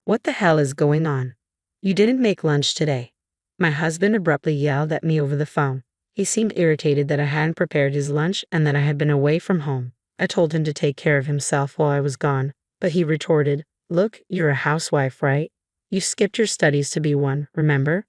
What the hell is going on? You didn't make lunch today. My husband abruptly yelled at me over the phone. He seemed irritated that I hadn't prepared his lunch and that I had been away from home. I told him to take care of himself while I was gone, but he retorted, "Look, you're a housewife, right? You skipped your studies to be one, remember?"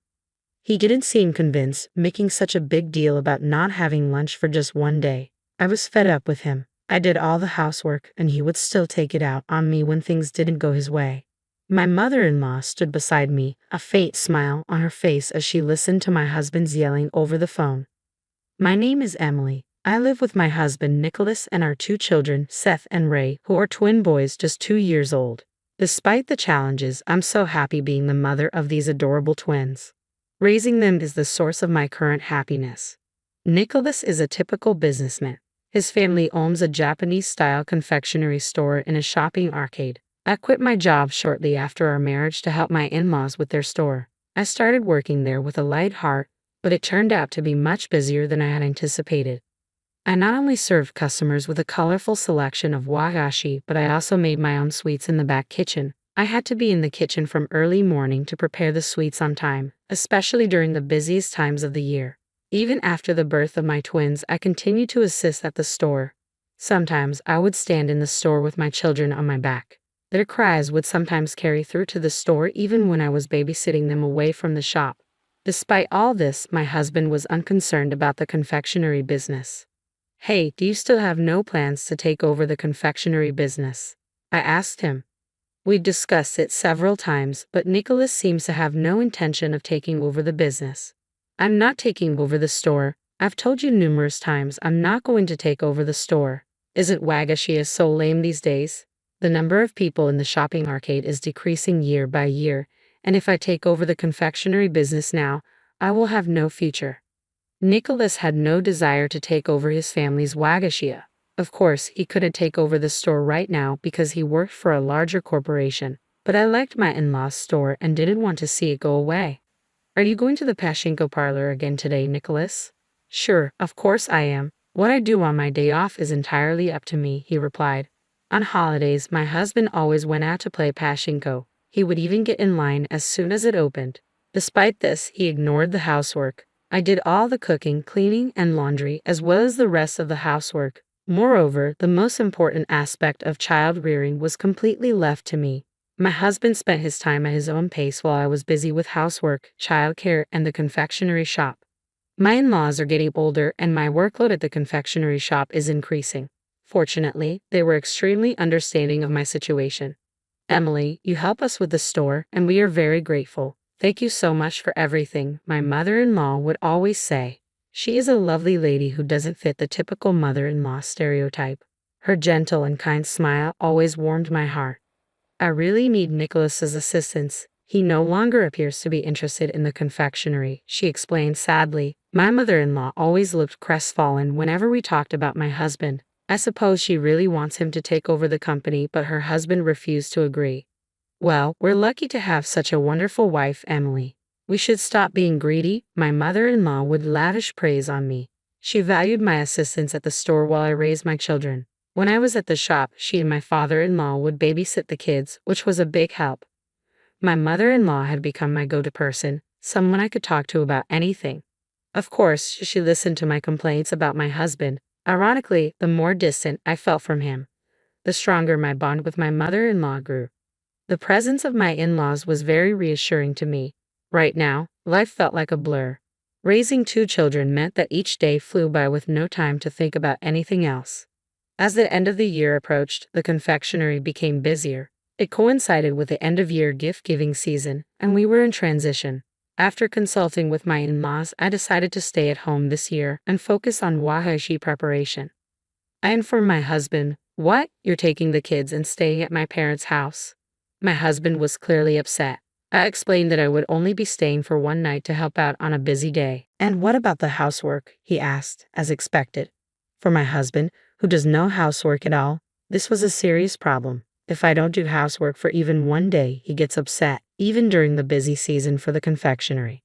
He didn't seem convinced, making such a big deal about not having lunch for just one day. I was fed up with him. I did all the housework, and he would still take it out on me when things didn't go his way. My mother-in-law stood beside me, a faint smile on her face as she listened to my husband's yelling over the phone. "My name is Emily. I live with my husband Nicholas and our two children, Seth and Ray, who are twin boys just 2 years old. Despite the challenges, I'm so happy being the mother of these adorable twins. Raising them is the source of my current happiness." Nicholas is a typical businessman. His family owns a Japanese-style confectionery store in a shopping arcade. I quit my job shortly after our marriage to help my in-laws with their store. I started working there with a light heart, but it turned out to be much busier than I had anticipated. I not only served customers with a colorful selection of wagashi, but I also made my own sweets in the back kitchen. I had to be in the kitchen from early morning to prepare the sweets on time, especially during the busiest times of the year. Even after the birth of my twins, I continued to assist at the store. Sometimes I would stand in the store with my children on my back. Their cries would sometimes carry through to the store even when I was babysitting them away from the shop. Despite all this, my husband was unconcerned about the confectionery business. "Hey, do you still have no plans to take over the confectionery business?" I asked him. We discussed it several times, but Nicholas seems to have no intention of taking over the business. "I'm not taking over the store. I've told you numerous times I'm not going to take over the store. Isn't wagashi so lame these days? The number of people in the shopping arcade is decreasing year by year, and if I take over the confectionery business now, I will have no future." Nicholas had no desire to take over his family's wagashia. Of course, he couldn't take over the store right now because he worked for a larger corporation, but I liked my in-laws' store and didn't want to see it go away. "Are you going to the pachinko parlor again today, Nicholas?" "Sure, of course I am. What I do on my day off is entirely up to me," he replied. On holidays, my husband always went out to play pachinko. He would even get in line as soon as it opened. Despite this, he ignored the housework. I did all the cooking, cleaning, and laundry, as well as the rest of the housework. Moreover, the most important aspect of child rearing was completely left to me. My husband spent his time at his own pace while I was busy with housework, childcare, and the confectionery shop. My in-laws are getting older and my workload at the confectionery shop is increasing. Fortunately, they were extremely understanding of my situation. "Emily, you help us with the store, and we are very grateful. Thank you so much for everything," my mother-in-law would always say. She is a lovely lady who doesn't fit the typical mother-in-law stereotype. Her gentle and kind smile always warmed my heart. "I really need Nicholas's assistance. He no longer appears to be interested in the confectionery," she explained sadly. My mother-in-law always looked crestfallen whenever we talked about my husband. I suppose she really wants him to take over the company, but her husband refused to agree. "Well, we're lucky to have such a wonderful wife, Emily. We should stop being greedy." My mother-in-law would lavish praise on me. She valued my assistance at the store while I raised my children. When I was at the shop, she and my father-in-law would babysit the kids, which was a big help. My mother-in-law had become my go-to person, someone I could talk to about anything. Of course, she listened to my complaints about my husband. Ironically, the more distant I felt from him, the stronger my bond with my mother-in-law grew. The presence of my in-laws was very reassuring to me. Right now, life felt like a blur. Raising two children meant that each day flew by with no time to think about anything else. As the end of the year approached, the confectionery became busier. It coincided with the end-of-year gift-giving season, and we were in transition. After consulting with my in-laws, I decided to stay at home this year and focus on wagashi preparation. I informed my husband, "What? You're taking the kids and staying at my parents' house?" My husband was clearly upset. I explained that I would only be staying for one night to help out on a busy day. "And what about the housework?" he asked, as expected. For my husband, who does no housework at all, this was a serious problem. If I don't do housework for even one day, he gets upset, even during the busy season for the confectionery.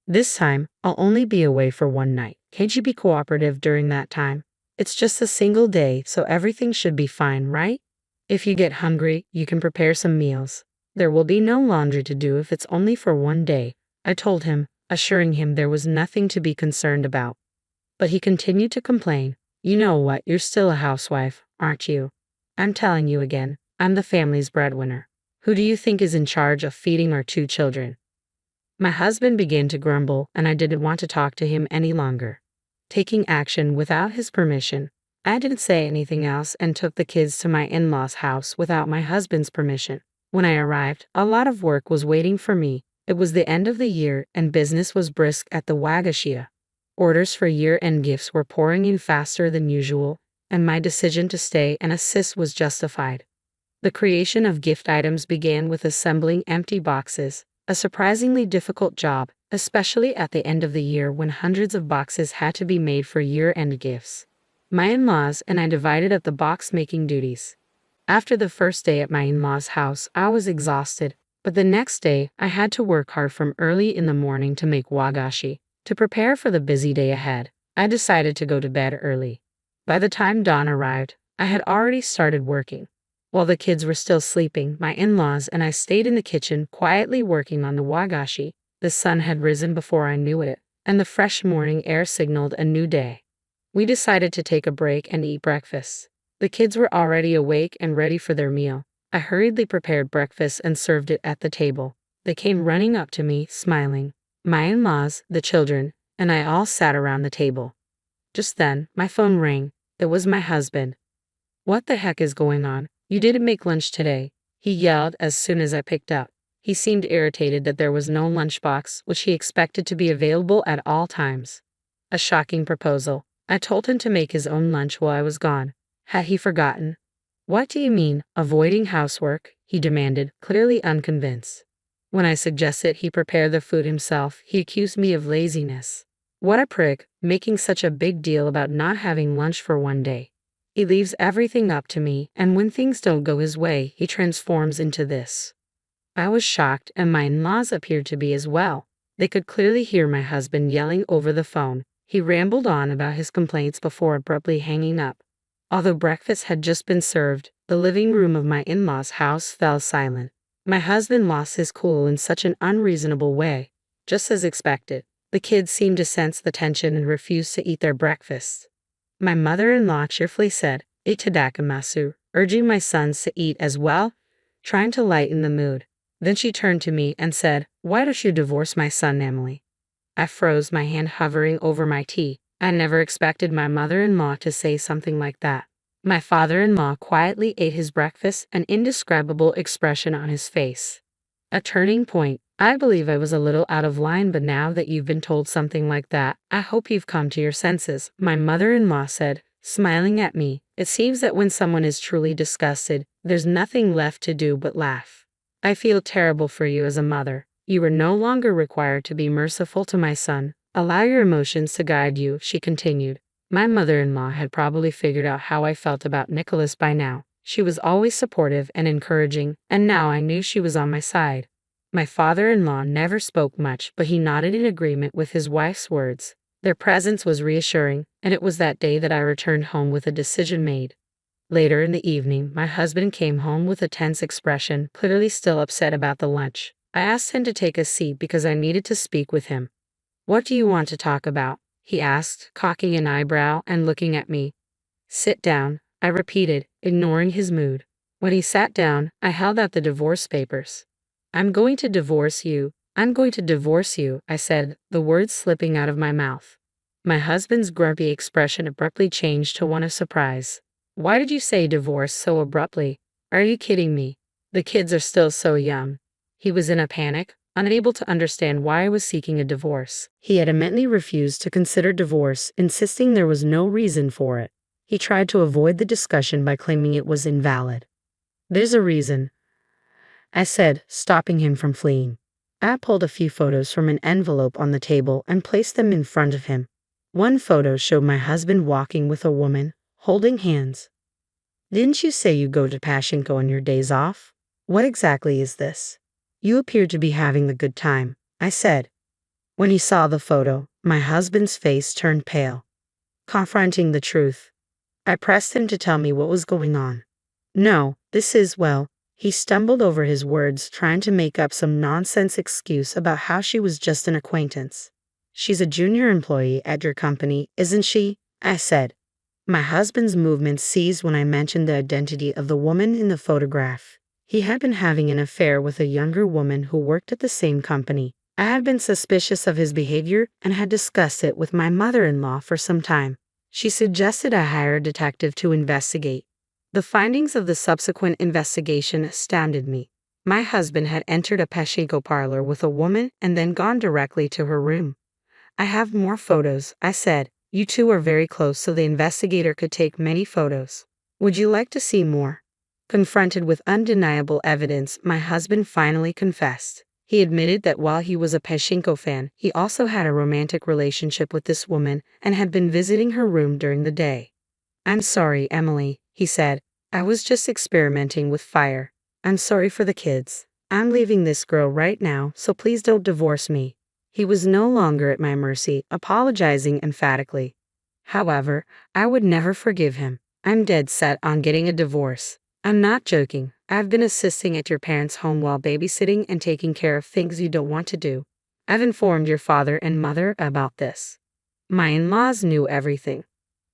"This time, I'll only be away for one night. Can't you be cooperative during that time? It's just a single day, so everything should be fine, right? If you get hungry, you can prepare some meals." There will be no laundry to do if it's only for one day, I told him, assuring him there was nothing to be concerned about. But he continued to complain. You know what, you're still a housewife, aren't you? I'm telling you again, I'm the family's breadwinner. Who do you think is in charge of feeding our 2 children? My husband began to grumble, and I didn't want to talk to him any longer. Taking action without his permission, I didn't say anything else and took the kids to my in-laws' house without my husband's permission. When I arrived, a lot of work was waiting for me. It was the end of the year and business was brisk at the Wagashia. Orders for year-end gifts were pouring in faster than usual, and my decision to stay and assist was justified. The creation of gift items began with assembling empty boxes, a surprisingly difficult job, especially at the end of the year when hundreds of boxes had to be made for year-end gifts. My in-laws and I divided up the box-making duties. After the first day at my in-laws' house, I was exhausted, but the next day I had to work hard from early in the morning to make wagashi. To prepare for the busy day ahead, I decided to go to bed early. By the time dawn arrived, I had already started working. While the kids were still sleeping, my in-laws and I stayed in the kitchen quietly working on the wagashi. The sun had risen before I knew it, and the fresh morning air signaled a new day. We decided to take a break and eat breakfast. The kids were already awake and ready for their meal. I hurriedly prepared breakfast and served it at the table. They came running up to me, smiling. My in-laws, the children, and I all sat around the table. Just then, my phone rang. It was my husband. What the heck is going on? You didn't make lunch today, he yelled as soon as I picked up. He seemed irritated that there was no lunchbox, which he expected to be available at all times. A shocking proposal. I told him to make his own lunch while I was gone. Had he forgotten? What do you mean, avoiding housework? He demanded, clearly unconvinced. When I suggested he prepare the food himself, he accused me of laziness. What a prick, making such a big deal about not having lunch for one day. He leaves everything up to me, and when things don't go his way, he transforms into this. I was shocked, and my in-laws appeared to be as well. They could clearly hear my husband yelling over the phone. He rambled on about his complaints before abruptly hanging up. Although breakfast had just been served, the living room of my in-laws' house fell silent. My husband lost his cool in such an unreasonable way. Just as expected, the kids seemed to sense the tension and refused to eat their breakfast. My mother-in-law cheerfully said, "Itadakamasu," urging my sons to eat as well, trying to lighten the mood. Then she turned to me and said, "Why don't you divorce my son, Emily?" I froze, my hand hovering over my tea. I never expected my mother-in-law to say something like that. My father-in-law quietly ate his breakfast, an indescribable expression on his face. A turning point. I believe I was a little out of line, but now that you've been told something like that, I hope you've come to your senses, my mother-in-law said, smiling at me. It seems that when someone is truly disgusted, there's nothing left to do but laugh. I feel terrible for you as a mother. You are no longer required to be merciful to my son. Allow your emotions to guide you, she continued. My mother-in-law had probably figured out how I felt about Nicholas by now. She was always supportive and encouraging, and now I knew she was on my side. My father-in-law never spoke much, but he nodded in agreement with his wife's words. Their presence was reassuring, and it was that day that I returned home with a decision made. Later in the evening, my husband came home with a tense expression, clearly still upset about the lunch. I asked him to take a seat because I needed to speak with him. What do you want to talk about? He asked, cocking an eyebrow and looking at me. Sit down, I repeated, ignoring his mood. When he sat down, I held out the divorce papers. I'm going to divorce you, I said, the words slipping out of my mouth. My husband's grumpy expression abruptly changed to one of surprise. Why did you say divorce so abruptly? Are you kidding me? The kids are still so young. He was in a panic, unable to understand why I was seeking a divorce. He adamantly refused to consider divorce, insisting there was no reason for it. He tried to avoid the discussion by claiming it was invalid. There's a reason, I said, stopping him from fleeing. I pulled a few photos from an envelope on the table and placed them in front of him. One photo showed my husband walking with a woman, holding hands. Didn't you say you go to Pachinko on your days off? What exactly is this? You appear to be having a good time, I said. When he saw the photo, my husband's face turned pale. Confronting the truth, I pressed him to tell me what was going on. No, this is, well, He stumbled over his words, trying to make up some nonsense excuse about how she was just an acquaintance. She's a junior employee at your company, isn't she? I said. My husband's movements ceased when I mentioned the identity of the woman in the photograph. He had been having an affair with a younger woman who worked at the same company. I had been suspicious of his behavior and had discussed it with my mother-in-law for some time. She suggested I hire a detective to investigate. The findings of the subsequent investigation astounded me. My husband had entered a pachinko parlor with a woman and then gone directly to her room. I have more photos, I said. You two are very close, so the investigator could take many photos. Would you like to see more? Confronted with undeniable evidence, my husband finally confessed. He admitted that while he was a pachinko fan, he also had a romantic relationship with this woman and had been visiting her room during the day. I'm sorry, Emily, he said. I was just experimenting with fire. I'm sorry for the kids. I'm leaving this girl right now, so please don't divorce me. He was no longer at my mercy, apologizing emphatically. However, I would never forgive him. I'm dead set on getting a divorce. I'm not joking. I've been assisting at your parents' home while babysitting and taking care of things you don't want to do. I've informed your father and mother about this. My in-laws knew everything.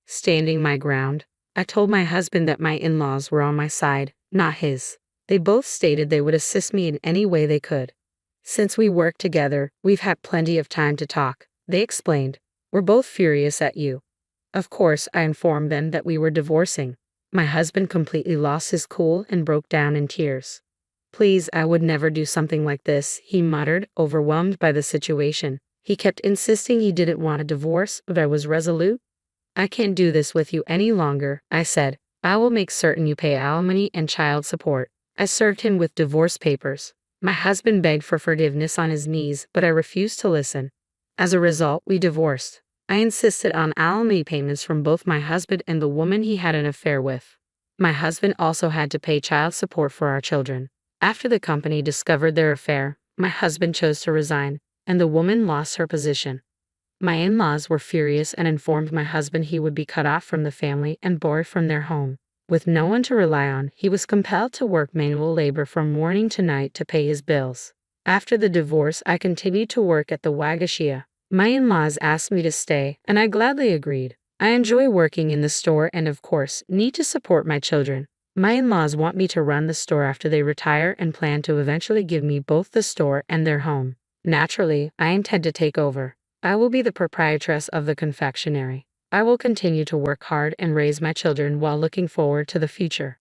Standing my ground, I told my husband that my in-laws were on my side, not his. They both stated they would assist me in any way they could. Since we work together, we've had plenty of time to talk, they explained. We're both furious at you. Of course, I informed them that we were divorcing. My husband completely lost his cool and broke down in tears. Please, I would never do something like this, he muttered, overwhelmed by the situation. He kept insisting he didn't want a divorce, but I was resolute. I can't do this with you any longer, I said. I will make certain you pay alimony and child support. I served him with divorce papers. My husband begged for forgiveness on his knees, but I refused to listen. As a result, we divorced. I insisted on alimony payments from both my husband and the woman he had an affair with. My husband also had to pay child support for our children. After the company discovered their affair, my husband chose to resign, and the woman lost her position. My in-laws were furious and informed my husband he would be cut off from the family and bored from their home. With no one to rely on, he was compelled to work manual labor from morning to night to pay his bills. After the divorce, I continued to work at the Wagashia. My in-laws asked me to stay, and I gladly agreed. I enjoy working in the store and, of course, need to support my children. My in-laws want me to run the store after they retire and plan to eventually give me both the store and their home. Naturally, I intend to take over. I will be the proprietress of the confectionery. I will continue to work hard and raise my children while looking forward to the future.